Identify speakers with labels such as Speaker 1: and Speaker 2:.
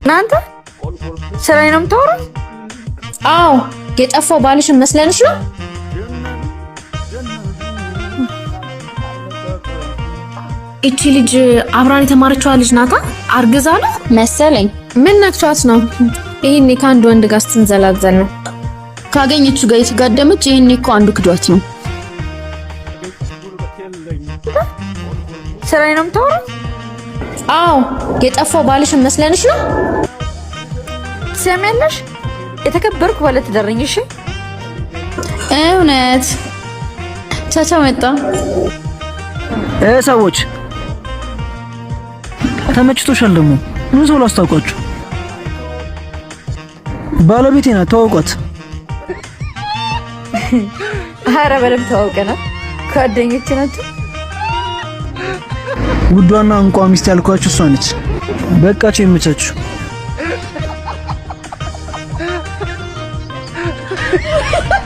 Speaker 1: እናንተ ስራዬ ነው የምታወራው?
Speaker 2: አዎ የጠፋው ባልሽን መስለንሽ ነው? እቺ ልጅ አብራን የተማረችው ልጅ ናታ? አርግዛ ነው
Speaker 3: መሰለኝ።
Speaker 2: ምን ነክቷት ነው? ይሄኔ ከአንድ ወንድ ጋር ስትንዘላዘል ነው
Speaker 3: ካገኘችው ጋር የተጋደመች። ይሄኔ እኮ አንዱ ክዷት ነው።
Speaker 1: ስራዬ ነው የምታወራው?
Speaker 2: አዎ የጠፋው ባልሽን መስለንሽ ነው?
Speaker 1: ሰሚያለሽ? የተከበርኩ ባለ ትዳር ነኝ። እሺ
Speaker 3: እውነት ቻቻ መጣ።
Speaker 4: ሰዎች ተመችቶሻል? ደግሞ ምን ሰው ላስታውቃችሁ፣ ባለቤቴ ናት። ተዋውቋት።
Speaker 1: ኧረ በደምብ ተዋውቀናል። ጓደኞቼ ናቸው።
Speaker 4: ውዷና እንቋ ሚስት ያልኳችሁ እሷ ነች። በቃችሁ፣ ይመቻችሁ።
Speaker 1: Ha ha ha!